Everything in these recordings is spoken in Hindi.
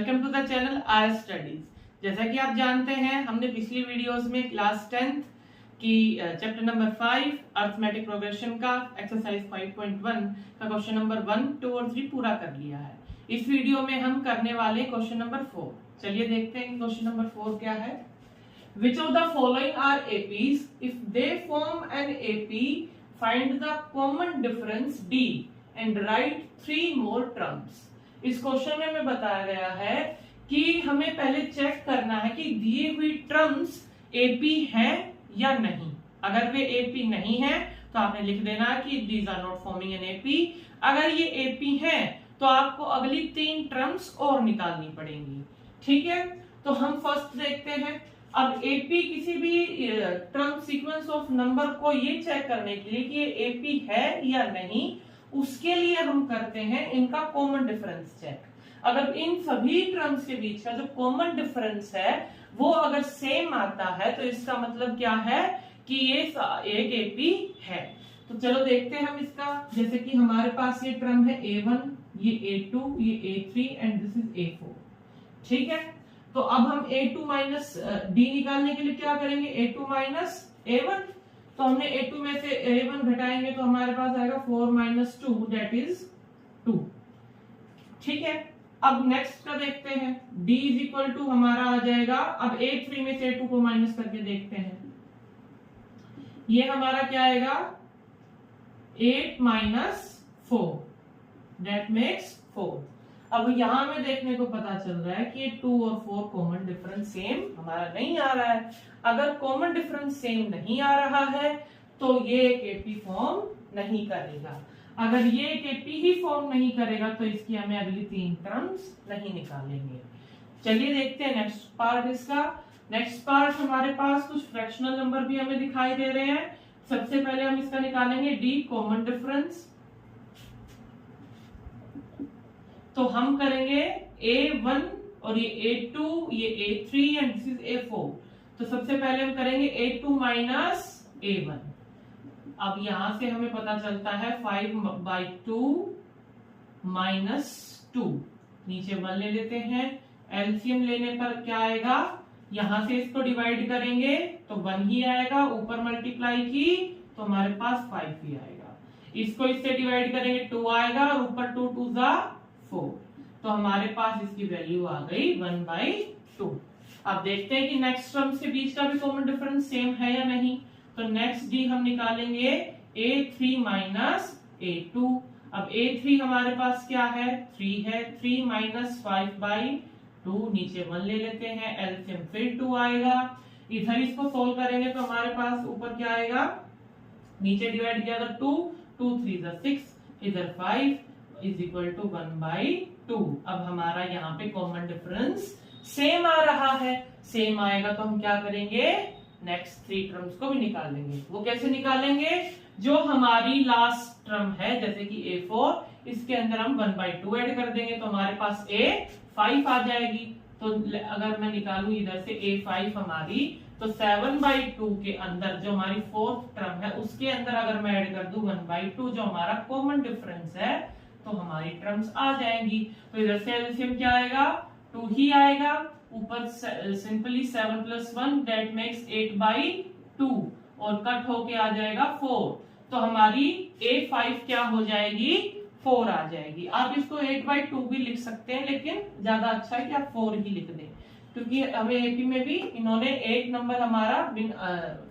Welcome to the channel R studies. जैसा कि आप जानते हैं, हमने पिछली वीडियोस में क्लास 10th की चैप्टर नंबर 5 अरिथमेटिक प्रोग्रेशन का एक्सरसाइज 5.1 का क्वेश्चन नंबर 1, 2 और 3 पूरा कर लिया है। इस वीडियो में हम करने वाले क्वेश्चन नंबर 4। चलिए देखते हैं क्वेश्चन नंबर 4 क्या है। Which of the following are APs? If they form an AP, find the common difference D and write 3 more terms. इस क्वेश्चन में हमें बताया गया है कि हमें पहले चेक करना है कि दिए हुई टर्म्स एपी हैं या नहीं। अगर वे एपी नहीं है तो आपने लिख देना कि these are not forming an AP. अगर ये एपी हैं तो आपको अगली 3 टर्म्स और निकालनी पड़ेंगी। ठीक है, तो हम फर्स्ट देखते हैं। अब एपी किसी भी टर्म सीक्वेंस ऑफ नंबर को ये चेक करने के लिए कि ये एपी है या नहीं, उसके लिए हम करते हैं इनका कॉमन डिफरेंस चेक। अगर इन सभी टर्म्स के बीच का जो कॉमन डिफरेंस है वो अगर सेम आता है तो इसका मतलब क्या है कि ये एक एपी है। तो चलो देखते हैं हम इसका। जैसे कि हमारे पास ये टर्म है A1, ये A2, ये A3 and this is A4। ठीक है, तो अब हम A2 माइनस D निकालने के लिए क्या करेंगे, A2 माइनस A1। तो हमने A2 में से A1 घटाएंगे तो हमारे पास आएगा 4 माइनस 2 दैट इज 2। ठीक है, अब नेक्स्ट का देखते हैं। D इज इक्वल टू हमारा आ जाएगा, अब A3 में से A2 को माइनस करके देखते हैं। ये हमारा क्या आएगा, 8 माइनस 4 दैट मेक्स 4। अब यहां में देखने को पता चल रहा है कि 2 और 4 कॉमन डिफरेंस सेम हमारा नहीं आ रहा है। अगर कॉमन डिफरेंस सेम नहीं आ रहा है तो ये एक एपी फॉर्म नहीं करेगा। अगर ये एक एपी ही फॉर्म नहीं करेगा तो इसकी हमें अगली 3 टर्म्स नहीं निकालेंगे। चलिए देखते हैं नेक्स्ट पार्ट इसका। नेक्स्ट पार्ट हमारे पास कुछ फ्रैक्शनल नंबर भी हमें दिखाई दे रहे हैं। सबसे पहले हम इसका निकालेंगे डी कॉमन डिफरेंस। तो हम करेंगे A1 और ये A2, ये A3 and this is A4। तो सबसे पहले हम करेंगे A2 माइनस A1। अब यहां से हमें पता चलता है 5/2 माइनस 2, नीचे 1 ले लेते हैं। एलसीएम लेने पर क्या आएगा, यहां से इसको डिवाइड करेंगे तो 1 ही आएगा, ऊपर मल्टीप्लाई की तो हमारे पास 5 ही आएगा। इसको इससे डिवाइड करेंगे 2 आएगा और ऊपर 2 2 जा 4। तो हमारे पास इसकी वैल्यू आ गई 1/2। अब देखते हैं कि नेक्स्ट टर्म्स के बीच का भी कॉमन डिफरेंस सेम है या नहीं। तो नेक्स्ट डी हम निकालेंगे A3 माइनस A2। अब A3 हमारे पास क्या है, 3 है। 3 माइनस 5/2, नीचे 1 ले लेते हैं। एलसीएम फिर 2 आएगा। इधर इसको सोल्व करेंगे तो हमारे पास ऊपर क्या आएगा, नीचे डिवाइड किया तो 2 2 3 6, इधर 5 इज इक्वल टू 1/2। अब हमारा यहाँ पे कॉमन डिफरेंस सेम आ रहा है। सेम आएगा तो हम क्या करेंगे, नेक्स्ट 3 टर्म्स को भी निकालेंगे। वो कैसे निकालेंगे, जो हमारी लास्ट टर्म है जैसे कि A4, इसके अंदर हम 1/2 ऐड कर देंगे तो हमारे पास A5 आ जाएगी। तो अगर मैं निकालू इधर से A5 हमारी, तो 7/2 के अंदर जो हमारी 4th टर्म है उसके अंदर अगर मैं ऐड कर दूं 1/2 जो हमारा कॉमन डिफरेंस है, तो हमारी टर्म्स आ जाएंगी। तो इधर से एलसीएम क्या आएगा, 2 ही आएगा। ऊपर सिंपली 7 + 1 दैट मेक्स 8/2 और कट होके आ जाएगा 4। तो हमारी A5 क्या हो जाएगी, 4 आ जाएगी। आप इसको 8/2 भी लिख सकते हैं, लेकिन ज्यादा अच्छा है कि आप 4 ही लिख दें, क्योंकि हमें एपी में भी इन्होंने एक नंबर हमारा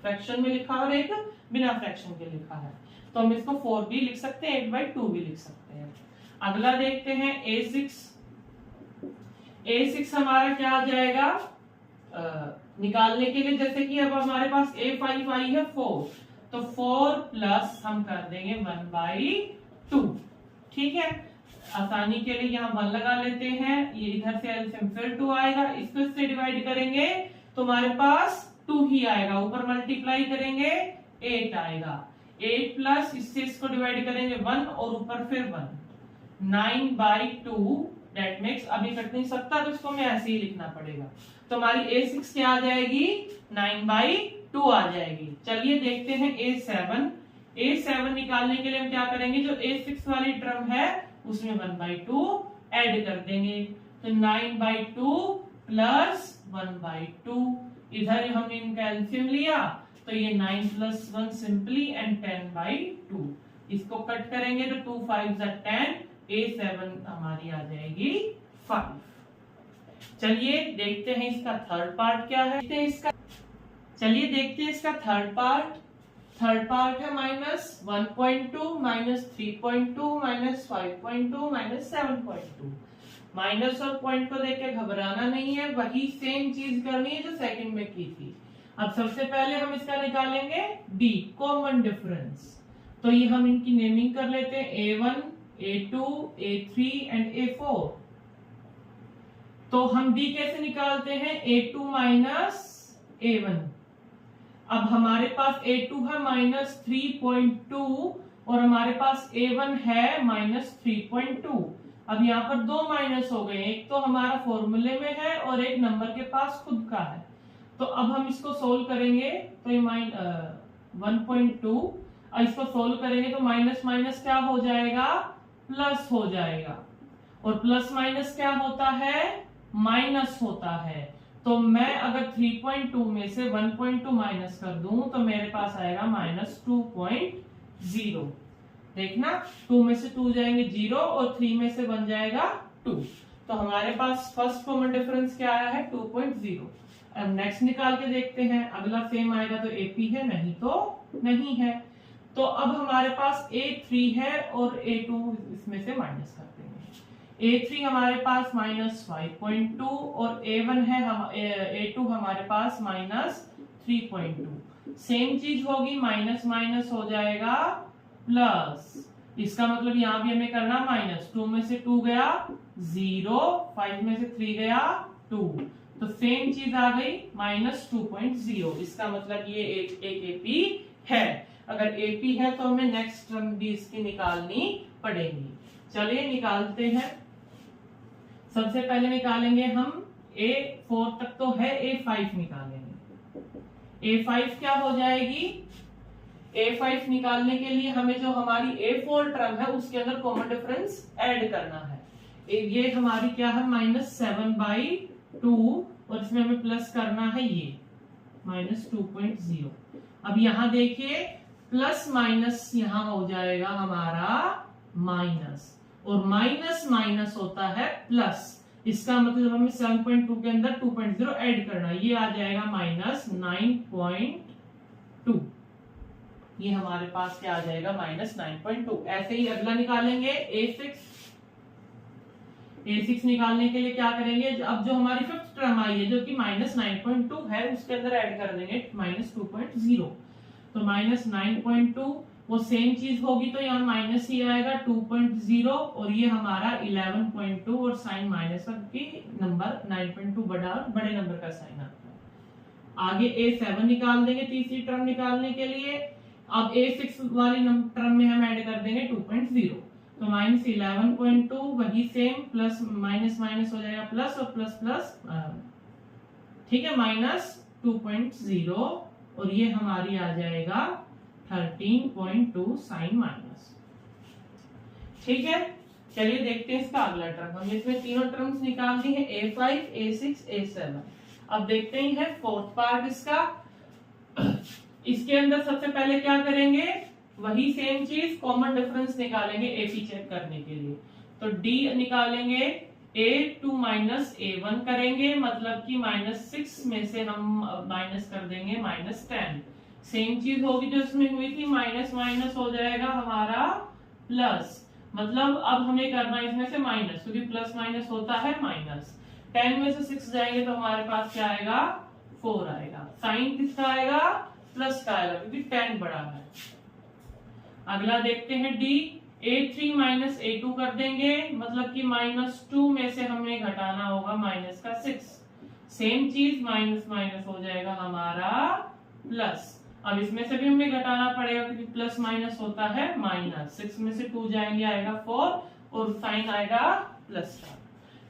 फ्रैक्शन में लिखा और एक बिना फ्रैक्शन के लिखा है। तो हम इसको 4 भी लिख सकते हैं, 8/2 भी लिख सकते हैं। अगला देखते हैं A6। A6 हमारा क्या आ जाएगा, निकालने के लिए जैसे कि अब हमारे पास A5 आई है 4, तो 4 प्लस हम कर देंगे 1/2। ठीक है, आसानी के लिए यहाँ 1 लगा लेते हैं। ये इधर से एलसीएम फिर 2 आएगा, इसको इससे डिवाइड करेंगे तो हमारे पास 2 ही आएगा। ऊपर मल्टीप्लाई करेंगे 8 आएगा। 8 प्लस इससे इसको डिवाइड करेंगे 1 और ऊपर फिर 1, 9/2 दैट मेक्स, अभी कट नहीं सकता तो इसको मैं ऐसे ही लिखना पड़ेगा। तो हमारी A6 क्या आ जाएगी, 9/2 आ जाएगी। चलिए देखते हैं A7। A7 निकालने के लिए हम क्या करेंगे, जो A6 वाली टर्म है उसमें 1/2 ऐड कर देंगे। तो 9/2 प्लस 1/2, इधर हमने इनका एलसीएम लिया तो ये 9 + 1 सिंपली एंड 10/2, इसको कट करेंगे तो 2 5 are 10, A7 हमारी आ जाएगी 5। चलिए देखते हैं इसका थर्ड पार्ट क्या है। चलिए देखते हैं इसका थर्ड पार्ट। थर्ड पार्ट है -1.2, -3.2, -5.2, -7.2। माइनस और पॉइंट को देख के घबराना नहीं है, वही सेम चीज करनी है जो सेकंड में की थी। अब सबसे पहले हम इसका निकालेंगे डी, कॉमन डिफरेंस। तो ये हम इनकी नेमिंग कर लेते हैं A1, A2, A3 and A4। तो हम डी कैसे निकालते हैं, A2 माइनस A1। अब हमारे पास A2 है -3.2 और हमारे पास A1 है -3.2। अब यहाँ पर दो माइनस हो गए, एक तो हमारा फॉर्मूले में है और एक नंबर के पास खुद का है। तो अब हम इसको सोल्व करेंगे तो ये 1.2, इसको सोल्व करेंगे तो माइनस माइनस क्या हो जाएगा, प्लस हो जाएगा। और प्लस माइनस क्या होता है, माइनस होता है। तो मैं अगर 3.2 में से 1.2 माइनस कर दूं तो मेरे पास आएगा -2.0। देखना 2 में से 2 जाएंगे 0 और 3 में से बन जाएगा 2। तो हमारे पास फर्स्ट कॉमन डिफरेंस क्या आया है, 2.0। अब नेक्स्ट निकाल के देखते हैं, अगला सेम आएगा तो AP है, नहीं तो नहीं है। तो अब हमारे पास A3 है और A2 इसमें से माइनस कर देंगे। A3 हमारे पास -5.2 और A1 है A2 हमारे पास -3.2। सेम चीज होगी, माइनस माइनस हो जाएगा प्लस। इसका मतलब यहां भी हमें करना माइनस, 2 में से 2 गया 0, 5 में से 3 गया 2, तो सेम चीज आ गई -2.0। इसका मतलब ये एक AP है। अगर AP है तो हमें नेक्स्ट टर्म भी इसकी निकालनी पड़ेगी। चलिए निकालते हैं। सबसे पहले निकालेंगे हम A4 तक तो है, A5 निकालेंगे। A5 क्या हो जाएगी, A5 निकालने के लिए हमें जो हमारी A4 टर्म है उसके अंदर कॉमन डिफरेंस ऐड करना है। ये हमारी क्या है, -7/2 और इसमें हमें प्लस करना है ये -2.0। अब यहाँ देखिए प्लस माइनस यहाँ हो जाएगा हमारा माइनस, और माइनस माइनस होता है प्लस। इसका मतलब हमें 7.2 के अंदर 2.0 ऐड करना है, ये आ जाएगा -9.2। ये हमारे पास क्या आ जाएगा, -9.2। ऐसे ही अगला निकालेंगे A6 निकालने के लिए क्या करेंगे, अब जो हमारी फिफ्थ टर्म आई है जो कि -9.2 है उसके अंदर ऐड कर देंगे -2.0। तो -9.2 वो सेम चीज होगी तो यहाँ माइनस ही आएगा 2.0 और ये हमारा 11.2 और साइन माइनस की नंबर 9.2 बड़े नंबर का साइन आता है। आगे A7 निकाल देंगे तीसरी टर्म निकालने के लिए। अब A6 वाली टर्म में हम ऐड कर देंगे 2.0, तो -11.2 वही सेम, प्लस माइनस माइनस हो जाएगा प्लस और प्लस प्लस, ठीक है, -2.0 और ये हमारी आ जाएगा 13.2 साइन माइनस। ठीक है, चलिए देखते हैं इसका अगला टर्म। हमने इसमें तीनों टर्म्स निकाल दी है, A5, A6, A7। अब देखते हैं फोर्थ पार्ट इसका। इसके अंदर सबसे पहले क्या करेंगे, वही सेम चीज, कॉमन डिफरेंस निकालेंगे AP चेक करने के लिए। तो D निकालेंगे, A2 माइनस A1 करेंगे, मतलब कि -6 में से हम माइनस कर देंगे -10। सेम चीज होगी जो इसमें हुई थी, माइनस माइनस हो जाएगा हमारा प्लस। मतलब अब हमें करना है इसमें से माइनस, क्योंकि प्लस माइनस होता है माइनस। 10 में से 6 जाएंगे तो हमारे पास क्या आएगा, 4 आएगा। साइन किसका आएगा, प्लस का आएगा, क्योंकि 10 बड़ा है। अगला देखते हैं D, A3 माइनस A2 कर देंगे, मतलब कि -2 में से हमें घटाना होगा -6। सेम चीज, माइनस माइनस हो जाएगा हमारा प्लस। अब इसमें से भी हमें घटाना पड़ेगा क्योंकि प्लस माइनस होता है माइनस। 6 में से 2 जाएंगे आएगा 4 और साइन आएगा प्लस का।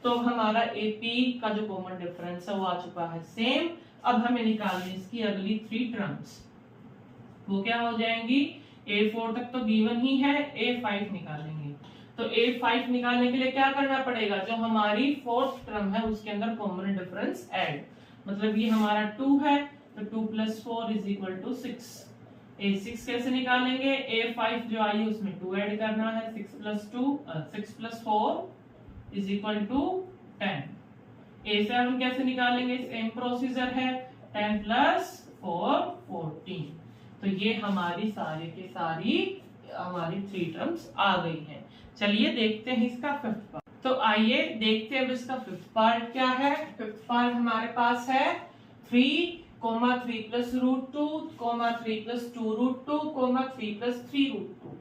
तो हमारा AP का जो कॉमन डिफरेंस है वो आ चुका है सेम। अब हमें निकालनी इसकी अगली 3 टर्म्स, वो क्या हो जाएंगी, A4 तक तो गिवन ही है, A5 निकालेंगे। तो A5 निकालने के लिए क्या करना पड़ेगा, जो हमारी फोर्थ टर्म है उसके अंदर कॉमन डिफरेंस ऐड, मतलब ये हमारा 2 है तो 2 + 4 = 6। A6 कैसे निकालेंगे, A5 जो आई उसमें 2 ऐड करना है, 6 + 4 = 10। A7 कैसे निकालेंगे, सेम प्रोसीजर है, 10 + 4 14। तो ये हमारी सारी के सारी हमारी 3 टर्म्स आ गई हैं। चलिए देखते हैं इसका फिफ्थ पार्ट। तो आइए देखते हैं अब इसका फिफ्थ पार्ट क्या है। फिफ्थ पार्ट हमारे पास है 3, 3 + √2, 3 + 2 √2, 3 + 3 √2।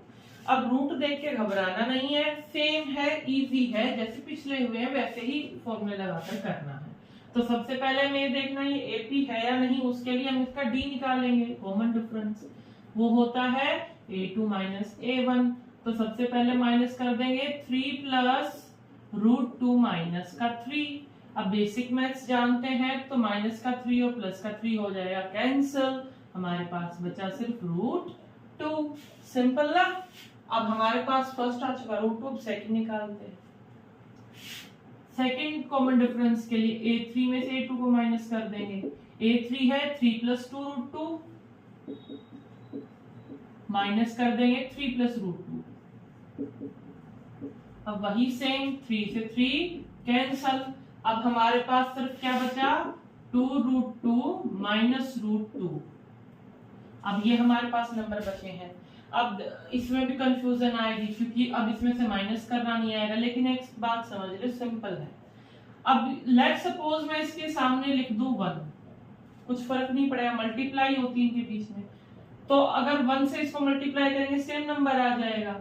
अब रूट देख के घबराना नहीं है, सेम है, इजी है, जैसे पिछले हुए हैं वैसे ही फॉर्मूले लगाकर करना है। तो सबसे पहले हमें ये देखना है ये AP है या नहीं, उसके लिए हम इसका D निकालेंगे, कॉमन डिफरेंस। वो होता है A2 - A1। तो सबसे पहले माइनस कर देंगे 3 + √2 - का 3। अब बेसिक मैथ्स जानते हैं तो माइनस का 3 और प्लस का 3 हो जाएगा कैंसिल, हमारे पास बचा सिर्फ √2। सिंपल ना। अब हमारे पास फर्स्ट आ चुका √2, सेकंड निकालते हैं। सेकंड कॉमन डिफरेंस के लिए A3 में से A2 को माइनस कर देंगे। A3 है 3 + 2 √2, माइनस कर देंगे 3 + √2। अब वही सेम 3 से 3 कैंसल। अब हमारे पास सिर्फ क्या बचा, 2 √2 - √2। अब ये हमारे पास नंबर बचे हैं। अब इसमें भी कंफ्यूजन आएगी क्योंकि अब इसमें से माइनस करना नहीं आएगा, लेकिन एक बात समझ लो, सिंपल है। अब लेट सपोज मैं इसके सामने लिख दूं 1, कुछ फर्क नहीं पड़ेगा, मल्टीप्लाई होती है इनके बीच में। तो अगर 1 से इसको मल्टीप्लाई करेंगे सेम नंबर आ जाएगा।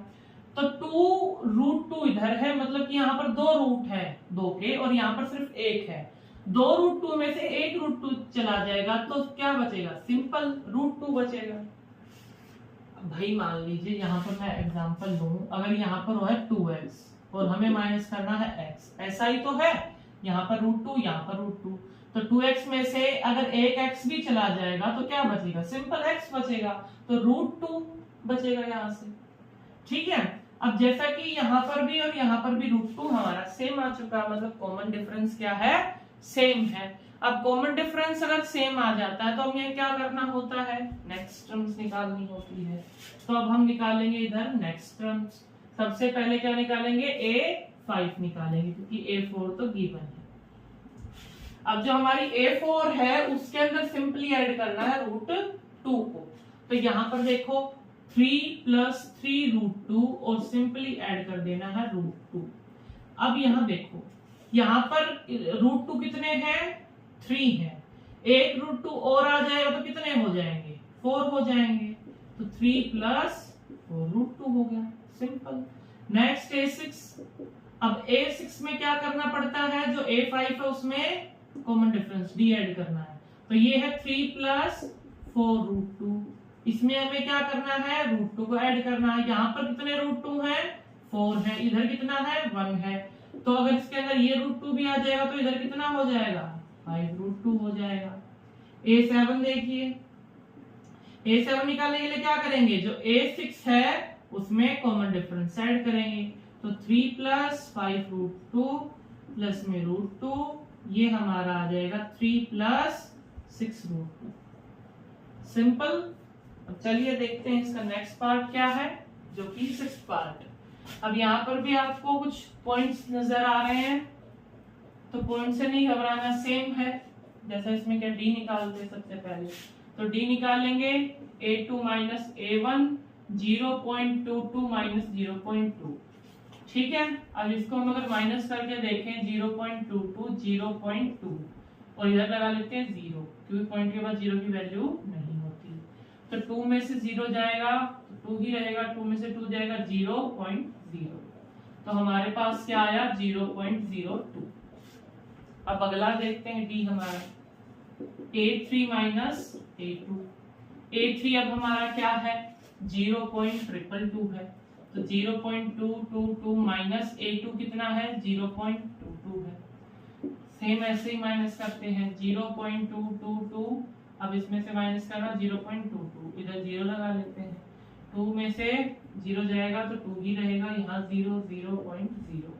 तो 2 √2 इधर है, मतलब कि यहाँ पर 2 रूट है 2 के, और यहाँ पर सिर्फ 1 है। 2 √2 में से 1 √2 चला जाएगा तो क्या बचेगा, सिंपल √2 बचेगा। भाई मान लीजिए यहाँ पर मैं एग्जांपल लूं, अगर यहाँ पर है 2x और हमें माइनस करना है x, ऐसा ही तो है, यहाँ पर √2 यहाँ पर √2। तो 2x में से अगर एक x भी चला जाएगा तो क्या बचेगा, सिंपल x बचेगा, तो √2 बचेगा यहाँ से। ठीक है। अब जैसा कि यहाँ पर भी और यहाँ पर भी √2 हमारा सेम आ चुका, मतलब कॉमन डिफरेंस क्या है, सेम है। अब कॉमन डिफरेंस अगर सेम आ जाता है तो हमें क्या करना होता है, नेक्स्ट टर्म्स निकालनी होती है। तो अब हम निकालेंगे इधर नेक्स्ट टर्म्स। सबसे पहले क्या निकालेंगे, A5 निकालेंगे क्योंकि A4 तो गिवन है। अब जो हमारी A4 है उसके अंदर सिंपली ऐड करना है √2 को। तो यहाँ पर देखो 3 + 3 √2 और सिंपली ऐड कर देना है √2। अब यहाँ देखो, यहाँ पर √2 कितने हैं, 3 है, एक √2 और आ जाएगा तो कितने हो जाएंगे, 4 हो जाएंगे। तो 3 + 4 √2 हो गया, सिंपल। Next A6। अब A6 में क्या करना पड़ता है, जो A5 है उसमें कॉमन डिफरेंस D ऐड करना है। तो ये है 3 + 4 √2। इसमें हमें क्या करना है, √2 को ऐड करना है। यहाँ पर कितने √2 हैं, 4 है, इधर कितना है, 1 है। तो अगर इसके अंदर ये √2 भी आ जाएगा तो इधर कितना हो जाएगा, 5 √2 हो जाएगा। A7 देखिए, A7 निकालने के लिए क्या करेंगे, जो A6 है उसमें कॉमन डिफरेंस ऐड करेंगे। तो 3 + 5 √2 प्लस में √2, ये हमारा आ जाएगा 3 + 6 √2। सिंपल। अब चलिए देखते हैं इसका नेक्स्ट पार्ट क्या है, जो कि सिक्स्थ पार्ट। अब यहाँ पर भी आपको कुछ पॉइंट्स नजर आ रहे हैं, तो पॉइंट से नहीं घबराना, सेम है। जैसा इसमें क्या D निकालते हैं सबसे पहले, तो D निकालेंगे A2 - A1 0.22 - 0.2। ठीक है। अब इसको हम अगर माइनस करके देखें 0.22 0.2 और इधर लगा लेते हैं 0, क्योंकि पॉइंट के बाद 0 की वैल्यू नहीं होती। तो 2 में से 0 जाएगा तो 2 ही रहेगा, 2 में से 2 जाएगा 0.0। तो हमारे पास क्या आया, 0.02। अब अगला देखते हैं D हमारा A3 - A2। A3 अब हमारा क्या है, 0.222 है, तो 0.222 - A2 कितना है, 0.22 है। सेम ऐसे ही माइनस करते हैं 0.222, अब इसमें से माइनस करना 0.22, इधर 0 लगा लेते हैं। 2 में से 0 जाएगा तो 2 ही रहेगा, यहाँ 0 0.0,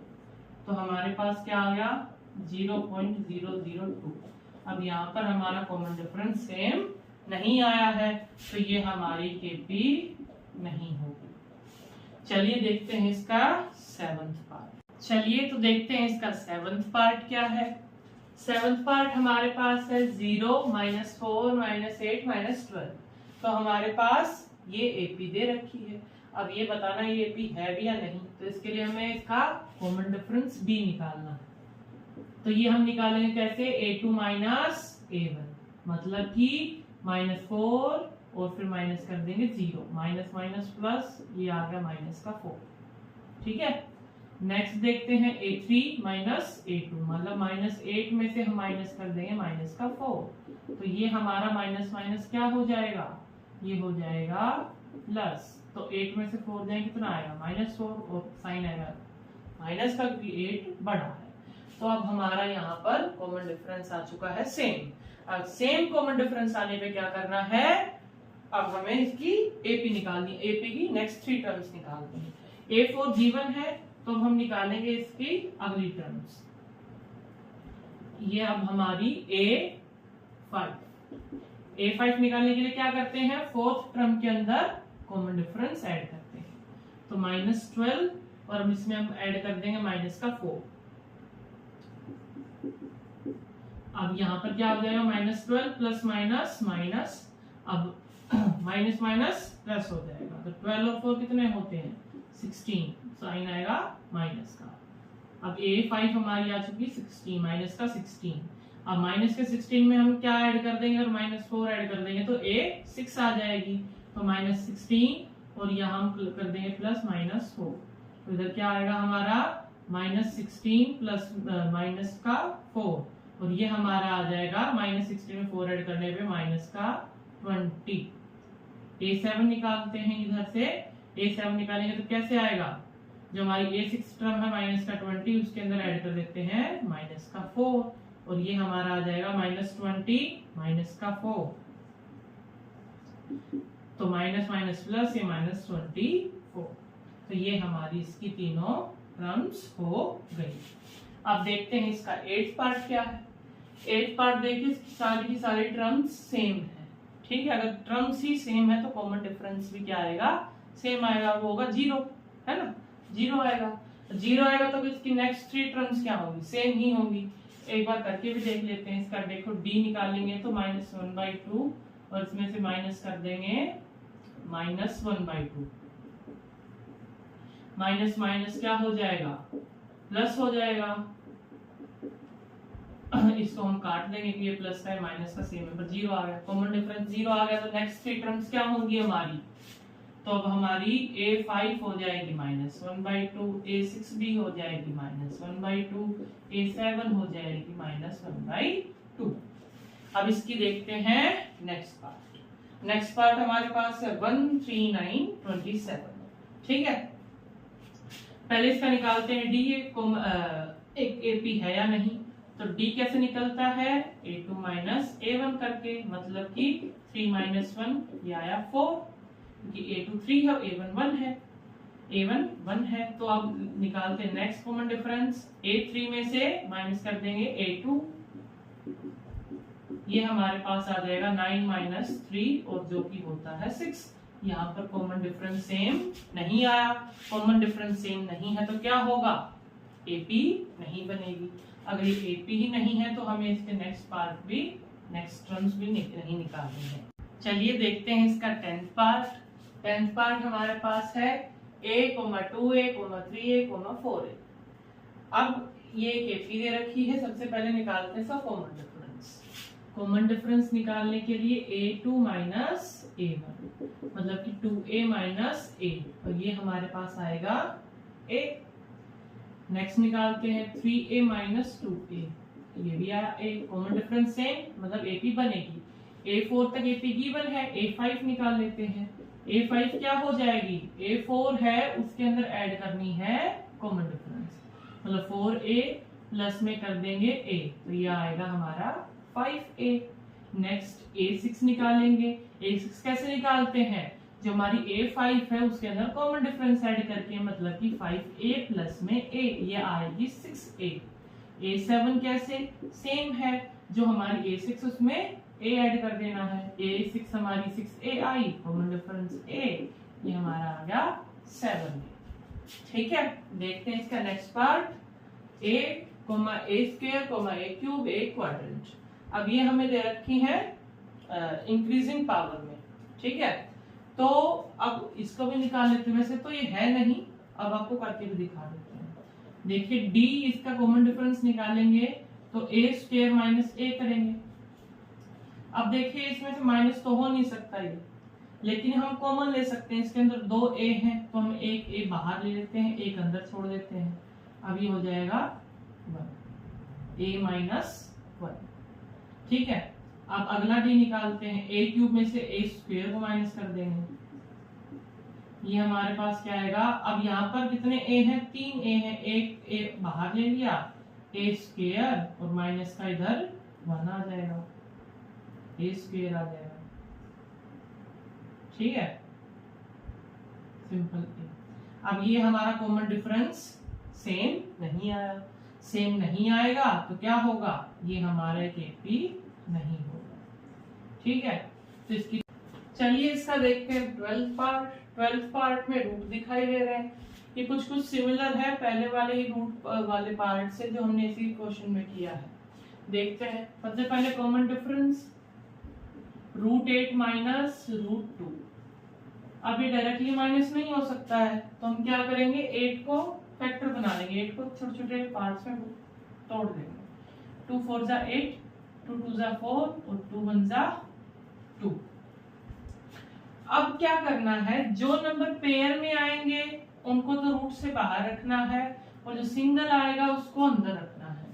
तो हमारे पास क्या आ गया 0.002। अब यहाँ पर हमारा कॉमन डिफरेंस सेम नहीं आया है, तो ये हमारी KP नहीं होगी। चलिए देखते हैं इसका 7th पार्ट। चलिए तो देखते हैं इसका 7th पार्ट क्या है। 7th पार्ट हमारे पास है 0 -4 -8 -12। तो हमारे पास ये AP दे रखी है। अब ये बताना ये AP है भी या नहीं, तो इसके लिए हमें इसका कॉमन डिफरेंस B निकालना है। तो ये हम निकालेंगे कैसे, A2 - A1, मतलब कि -4 और फिर माइनस कर देंगे 0, माइनस माइनस प्लस, ये आ गया माइनस का 4। ठीक है, नेक्स्ट देखते हैं A3 - A2, मतलब -8 में से हम माइनस कर देंगे माइनस का 4, तो ये हमारा माइनस माइनस क्या हो जाएगा, ये हो जाएगा प्लस। तो 8 में से 4 जाए कितना आएगा -4, और साइन आएगा माइनस का, क्योंकि 8 बड़ा है। तो अब हमारा यहाँ पर कॉमन डिफरेंस आ चुका है सेम। अब सेम कॉमन डिफरेंस आने पे क्या करना है, अब हमें इसकी AP निकालनी है, AP की नेक्स्ट 3 टर्म्स निकालनी है। A4 गिवन है, तो हम निकालेंगे इसकी अगली टर्म्स। ये अब हमारी A5 निकालने के लिए क्या करते हैं, 4th टर्म के अंदर कॉमन डिफरेंस ऐड करते हैं। तो -12 और अब इसमें हम ऐड कर देंगे माइनस का 4। अब यहाँ पर क्या हो जाएगा, -12 प्लस माइनस माइनस, अब माइनस माइनस प्लस हो जाएगा, तो 12 और 4 कितने होते हैं 16, साइन आएगा माइनस का। अब A5 हमारी आ चुकी 16, माइनस का 16। अब माइनस के 16 में हम क्या ऐड कर देंगे, और -4 ऐड कर देंगे तो A6 आ जाएगी, तो -16 और यहाँ हम कर देंगे प्लस -4, तो इधर क्या आएगा हमारा -16 प्लस माइनस का 4, और ये हमारा आ जाएगा -16 में 4 ऐड करने पे माइनस का 20। A7 निकालते हैं इधर से, A7 निकालेंगे तो कैसे आएगा, जो हमारी A6 टर्म है माइनस का 20, उसके अंदर ऐड कर देते हैं माइनस का 4, और ये हमारा आ जाएगा -20 माइनस का 4, तो माइनस माइनस प्लस, ये -24, तो ये हमारी इसकी तीनों टर्म्स हो गई। अब देखते हैं इसका 8th पार्ट क्या है। 8th पार्ट देखिए, सारी की सारी टर्म्स सेम है। ठीक है, अगर टर्म्स ही सेम है तो कॉमन डिफरेंस भी क्या आएगा, सेम आएगा, वो होगा 0, है ना, 0 आएगा। 0 आएगा तो इसकी नेक्स्ट 3 टर्म्स क्या होंगी, सेम ही होंगी। एक बार करके भी देख लेते हैं इसका। देखो D निकालेंगे तो -1/2, और इसमें से माइनस कर देंगे -1/2, माइनस माइनस क्या हो जाएगा, प्लस हो जाएगा। इसको हम काट देंगे कि ये प्लस का है माइनस का सेम है, पर 0 आ गया, कॉमन डिफरेंस 0 आ गया, तो नेक्स्ट 3 टर्म्स क्या होंगी हमारी, तो अब हमारी A5 हो जाएगी -1/2, A6 भी हो जाएगी -1/2, A7 हो जाएगी -1/2। अब इसकी देखते हैं नेक्स्ट पार्ट। नेक्स्ट पार्ट हमारे पास है 1 3 9 27। ठीक है, पहले इसका निकालते हैं D, एक AP है या नहीं। तो D कैसे निकलता है, A2 - A1 करके, मतलब कि 3 - 1, ये आया 4, क्योंकि A2 3 है, A1 1 है, A1 1 है। तो अब निकालते हैं नेक्स्ट कॉमन डिफरेंस। A3 में से माइनस कर देंगे A2, ये हमारे पास आ जाएगा 9 - 3, और जो कि होता है 6। यहाँ पर कॉमन डिफरेंस सेम नहीं आया। कॉमन डिफरेंस सेम नहीं है तो क्या होगा, AP नहीं बनेगी। अगर ये AP ही नहीं है तो हमें इसके नेक्स्ट पार्ट भी, नेक्स्ट टर्म्स भी नहीं निकालनी है। चलिए देखते हैं इसका 10th पार्ट। 10th पार्ट हमारे पास है A, 2A, 3A, 4A। अब ये एक AP दे रखी है, सबसे पहले निकालते हैं इसका कॉमन डिफरेंस। कॉमन डिफरेंस निकालने के लिए A2 - A1, मतलब कि 2A - A, और ये हमारे पास आएगा A। नेक्स्ट निकालते हैं 3A - 2A, ये भी आया A। कॉमन डिफरेंस सेम, मतलब AP बनेगी। A4 तक AP गिवन है, A5 निकाल लेते हैं। A5 क्या हो जाएगी, A4 है उसके अंदर ऐड करनी है कॉमन डिफरेंस, मतलब 4A प्लस में कर देंगे A, तो ये आएगा हमारा 5A। नेक्स्ट A6 निकालेंगे। A6 कैसे निकालते हैं, जो हमारी A5 है उसके अंदर कॉमन डिफरेंस ऐड करके, मतलब कि 5A प्लस में A, ये आएगी 6A। A7 कैसे, सेम है, जो हमारी A6 उसमें A ऐड कर देना है, A6 हमारी 6A I, common difference A, ये हमारा आ गया 7A। ठीक है, देखते हैं इसका next part, A, A square, A cube, A quadrant. अब ये हमें दे रखी है इंक्रीजिंग पावर में, ठीक है। तो अब इसको भी निकाल लेते हैं, वैसे तो ये है नहीं, अब आपको करके भी दिखा देते हैं। देखिए D इसका कॉमन डिफरेंस निकालेंगे तो A स्क्वायर माइनस A करेंगे। अब देखिए इसमें से माइनस तो हो नहीं सकता ये, लेकिन हम कॉमन ले सकते हैं, इसके अंदर 2 A हैं तो हम एक A बाहर ले लेते हैं, एक अंदर छोड़ देते हैं। अब ये हो जाएगा 1, A माइनस 1, ठीक है। अब अगला D निकालते हैं, A क्यूब में से A स्क्वायर को माइनस कर देंगे, ये हमारे पास क्या आएगा। अब यहाँ पर कितने A हैं, 3 A हैं, एक A बाहर ले लिया, A स्क्वायर और माइनस का इधर 1 आ जाएगा, A स्क्वायर आ जाएगा, ठीक है, सिंपल। अब ये हमारा कॉमन डिफरेंस सेम नहीं आया, सेम नहीं आएगा तो क्या होगा, ये हमारे KP नहीं होगा, ठीक है। तो इसकी चलिए इसका देखते हैं 12th पार्ट। 12th पार्ट में रूट दिखाई दे रहे हैं, ये कुछ सिमिलर है पहले वाले ही रूट वाले पार्ट से जो हमने इसी क्वेश्चन में किया है। देखते हैं, सबसे पहले कॉमन डिफरेंस √8 माइनस √2। अब ये डायरेक्टली माइनस नहीं हो सकता है, तो हम क्या करेंगे, 8 को फैक्टर बना लेंगे, 8 को छोटे छोटे पार्ट्स में तोड़ देंगे। 2 4 जा 8, 2 2 जा 4 और 2 1 जा 2। अब क्या करना है, जो नंबर पेयर में आएंगे उनको तो रूट से बाहर रखना है, और जो सिंगल आएगा उसको अंदर रखना है।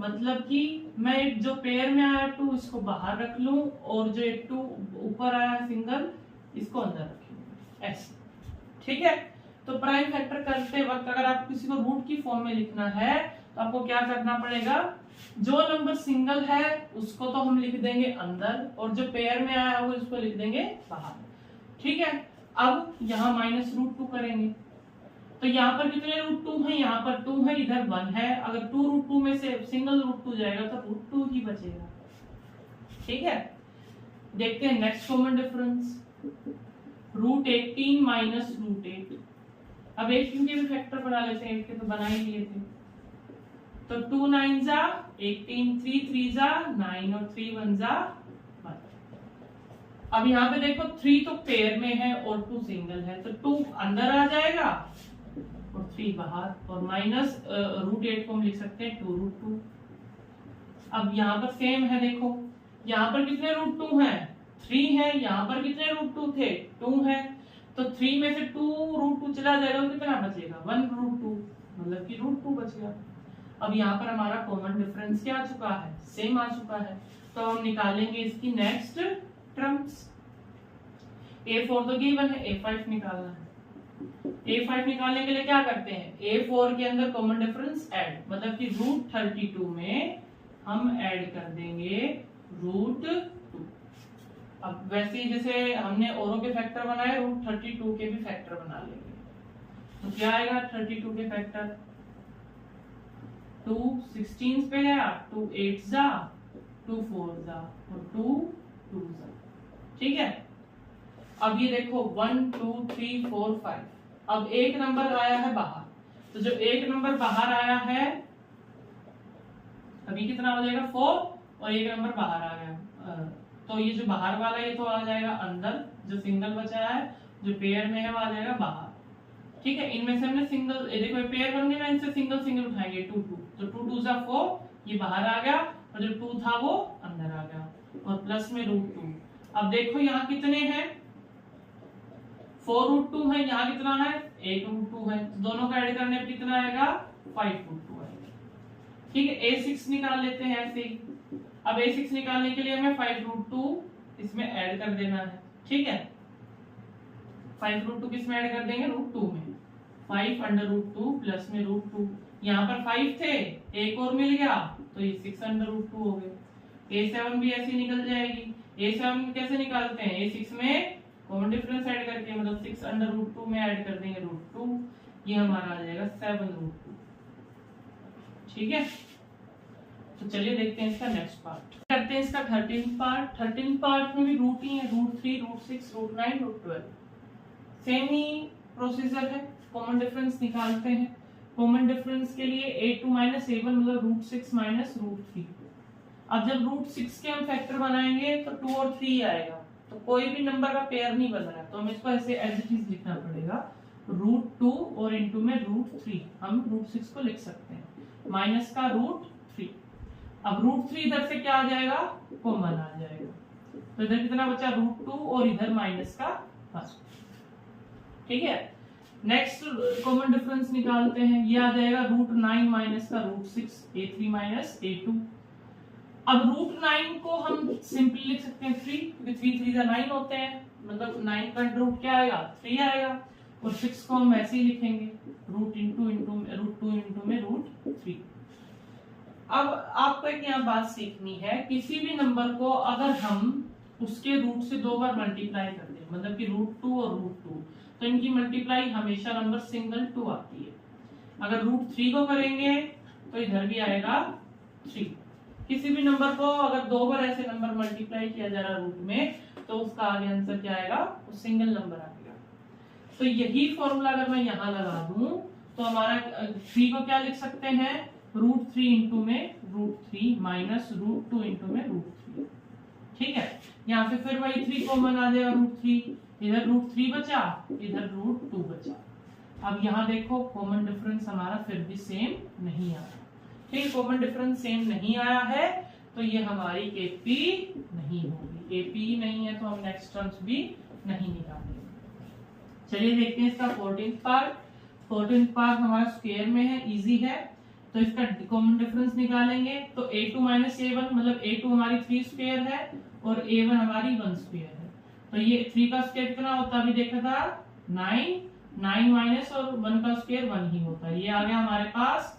मतलब कि मैं जो पेयर में आया 2 इसको बाहर रख लूं, और जो 2 ऊपर आया सिंगल इसको अंदर रखूं, ऐसे, ठीक है। तो प्राइम फैक्टर करते वक्त अगर आप किसी को रूट की फॉर्म में लिखना है तो आपको क्या करना पड़ेगा, जो नंबर सिंगल है उसको तो हम लिख देंगे अंदर, और जो पेयर में आया हुआ उसको लिख देंगे बाहर, ठीक है। अब यहाँ माइनस √2 करेंगे, तो यहाँ पर कितने √2 है, यहाँ पर 2 है, इधर 1 है। अगर 2 √2 में से सिंगल √2 जाएगा तो √2 ही बचेगा, ठीक है। देखते हैं नेक्स्ट कॉमन डिफरेंस, √18 माइनस √8। अब 8 के भी फैक्टर बना लेते हैं, 8 के तो बना ही लिए थे। तो 2 9 जा 18, 3 3 जा 9 और 3 1 जा 1। अब यहाँ पे देखो 3 तो पेयर में है और 2 सिंगल है, तो 2 अंदर आ जाएगा और 3 बाहर, और माइनस √8 को हम लिख सकते हैं 2 √2। अब यहाँ पर सेम है, देखो यहाँ पर कितने √2 हैं, 3 है, यहाँ पर कितने √2 थे, 2 है, तो 3 में से 2 √2 चला जाएगा तो कितना बचेगा, 1 √2, मतलब कि √2 बच गया। अब यहाँ पर हमारा कॉमन डिफरेंस क्या आ चुका है, सेम आ चुका है। तो हम निकालेंगे इसकी नेक्स्ट टर्म्स। A4 तो गिवन है, A5 निकालना है। A5 निकालने के लिए क्या करते हैं, A4 के अंदर कॉमन डिफरेंस ऐड, मतलब कि √32 में हम ऐड कर देंगे √2। अब वैसे ही जैसे हमने औरों के फैक्टर बनाए, √32 के भी फैक्टर बना लेंगे। तो क्या आएगा 32 के फैक्टर, 2 16 पे है, 2 8 जा 2 4 जा और 2 2 जा, ठीक है। अब ये देखो 1 2 3 4 5, अब एक नंबर आया है बाहर, तो जो एक नंबर बाहर आया है अभी कितना हो जाएगा 4, और एक नंबर बाहर आ गया, तो ये जो बाहर वाला ये तो आ जाएगा अंदर, जो सिंगल बचा है जो पेयर में है वो आ जाएगा बाहर, ठीक है। इनमें से हमने सिंगल, देखो पेयर बन गया, इनसे सिंगल सिंगल उठाएंगे 2 2, तो 2 2 जा 4, ये बाहर आ गया, और जो 2 था वो अंदर आ गया, और प्लस में √2। अब देखो यहाँ कितने हैं, 4 √2 है, यहाँ कितना है 8 √2 है, तो दोनों का ऐड करने पर कितना आएगा 5 √2 आएगा, ठीक है। A6 निकाल लेते हैं ऐसे ही। अब A6 निकालने के लिए हमें 5 √2 इसमें ऐड कर देना है, ठीक है। 5 √2 किसमें ऐड कर देंगे, √2 में, 5 √2 प्लस में √2, यहाँ पर 5 थे, एक और मिल गया तो ये 6 √2 हो गए। A7 भी ऐसे निकल जाएगी। A7 कैसे निकालते हैं, A6 में कॉमन डिफरेंस ऐड करके मतलब 6 अंडर रूट 2 में ऐड कर देंगे रूट 2, ये हमारा आ जाएगा 7 रूट 2। ठीक है, तो चलिए देखते हैं इसका नेक्स्ट पार्ट। करते हैं इसका 13 पार्ट। 13 पार्ट में भी रूट ही है, root 3, root 6, root 9, root 12। Same ही प्रोसीजर है, कॉमन डिफरेंस निकालते हैं। कॉमन डिफरेंस के लिए a2 माइनस a1 मतलब रूट 6 माइनस रूट 3। अब जब रूट 6 के हम फैक्टर बनाएंगे तो 2 और 3 आएगा, तो कोई भी नंबर का पेयर नहीं बन रहा, तो हमें इसको ऐसे एज इट इज लिखना पड़ेगा, रूट 2 और इनटू में रूट 3। हम रूट 6 को लिख सकते हैं माइनस का रूट 3। अब रूट 3 इधर से क्या आ जाएगा, कॉमन आ जाएगा, तो इधर कितना बचा रूट 2 और इधर माइनस का 1। ठीक है, नेक्स्ट कॉमन डिफरेंस निकालते हैं, ये आ जाएगा रूट 9 माइनस का रूट 6, a3 माइनस a2। अब रूट 9 को हम सिंपली लिख सकते हैं 3, क्योंकि 3 3 9 होते हैं, मतलब 9 का रूट क्या आएगा 3 आएगा, और 6 को हम ऐसे ही लिखेंगे रूट 2 इंटू में रूट 3। अब आपको एक यहाँ बात सीखनी है, किसी भी नंबर को अगर हम उसके रूट से 2 बार मल्टीप्लाई करते हैं, मतलब कि रूट 2 और रूट 2, तो इनकी मल्टीप्लाई हमेशा नंबर सिंगल 2 आती है। अगर रूट 3 को करेंगे तो इधर भी आएगा 3। किसी भी नंबर को अगर 2 बार ऐसे नंबर मल्टीप्लाई किया जा रहा है रूट में, तो उसका आगे आंसर क्या आएगा, वो सिंगल नंबर आएगा। तो यही फॉर्मूला अगर मैं यहाँ लगा दूं तो हमारा 3 को क्या लिख सकते हैं, रूट 3 इंटू में रूट 3 माइनस रूट 2 इंटू में रूट 3। ठीक है, यहाँ पे फिर वही 3 कॉमन आ जाएगा, रूट 3, इधर रूट 3 बचा, इधर रूट 2 बचा। अब यहाँ देखो कॉमन डिफरेंस हमारा फिर भी सेम नहीं आया। ठीक, कॉमन डिफरेंस सेम नहीं आया है तो ये हमारी एपी नहीं होगी। एपी नहीं है तो हम नेक्स्ट टर्म्स भी नहीं निकालेंगे। चलिए देखते हैं इसका 14th पार्ट। 14th पार्ट हमारा स्क्वायर में है, इजी है, तो इसका कॉमन डिफरेंस निकालेंगे। तो a2 माइनस a1 मतलब a2 हमारी 3 स्क्वायर है और a1 हमारी 1 स्क्वायर है, तो ये 3 का स्क्वायर कितना होता है, अभी देखा था 9, 9 माइनस और 1 का स्क्वायर 1 ही होता है, ये आ गया हमारे पास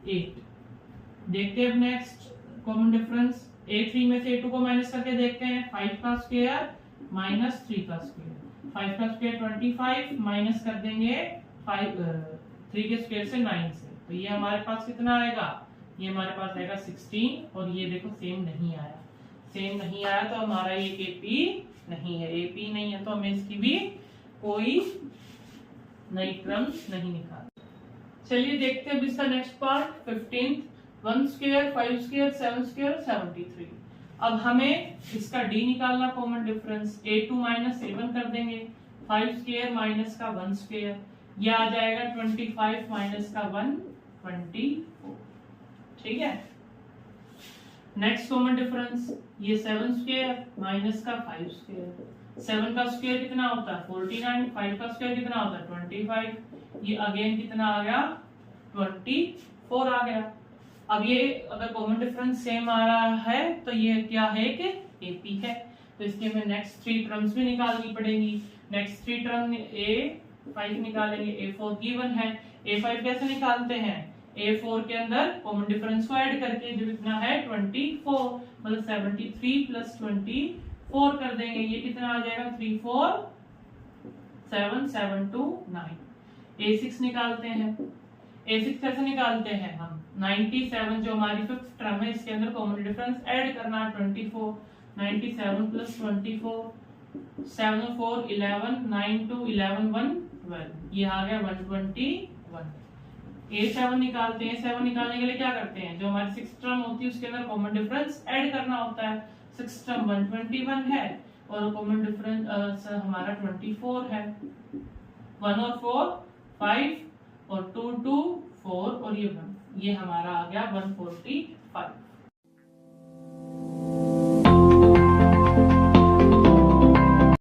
8। देखते हैं नेक्स्ट कॉमन डिफरेंस, a3 में से a2 को माइनस करके देखते हैं, 5 का स्क्वायर माइनस 3 का स्क्वायर, 5 का स्क्वायर 25 माइनस कर देंगे 3 के स्क्वायर से 9 से, तो ये हमारे पास कितना आएगा, ये हमारे पास आएगा 16। और ये देखो सेम नहीं आया, सेम नहीं आया तो हमारा ये एपी नहीं है। एपी नहीं है तो हमें इसकी भी कोई नई टर्म्स नहीं निकाल। चलिए देखते हैं इसका next part 15th। 1 square 5 square 7 square 73। अब हमें इसका डी निकालना, common difference a2 minus a1 कर देंगे, 5 स्क्वायर माइनस का 1 स्क्वायर, यह आ जाएगा 25 माइनस का 1 24। ठीक है, नेक्स्ट कॉमन डिफरेंस, ये 7 स्क्वायर माइनस का 5 स्क्वायर, 7 का स्क्वायर कितना होता है 49, 5 का स्क्वायर कितना होता है 25, ये अगेन कितना आ गया 24 आ गया। अब ये अगर कॉमन डिफरेंस सेम आ रहा है तो ये क्या है कि एपी है, तो इसके हमें नेक्स्ट 3 टर्म्स भी निकालनी पड़ेगी। नेक्स्ट 3 टर्म a5 निकालेंगे, a4 गिवन है, a5 कैसे निकालते हैं, a4 के अंदर कॉमन डिफरेंस को ऐड करके, जो कितना है 24, मतलब 73 प्लस 24 कर देंगे, ये कितना आ जाएगा 3 4 7 7 2 9। a6 निकालते हैं, a6 कैसे निकालते हैं हम, 97 जो हमारी 5th टर्म है इसके अंदर कॉमन डिफरेंस ऐड करना है 24, 97 प्लस 24, 7 4 11, 9 2 11 1 12, ये आ गया 121। a7 निकालते हैं, 7 निकालने के लिए क्या करते हैं, जो हमारी 6th टर्म होती है उसके अंदर कॉमन डिफरेंस ऐड करना होता है। 6th टर्म 121 है और कॉमन डिफरेंस हमारा 24 है, 1 और 4 5 और 2 2 4 और ये 1, ये हमारा आ गया 145।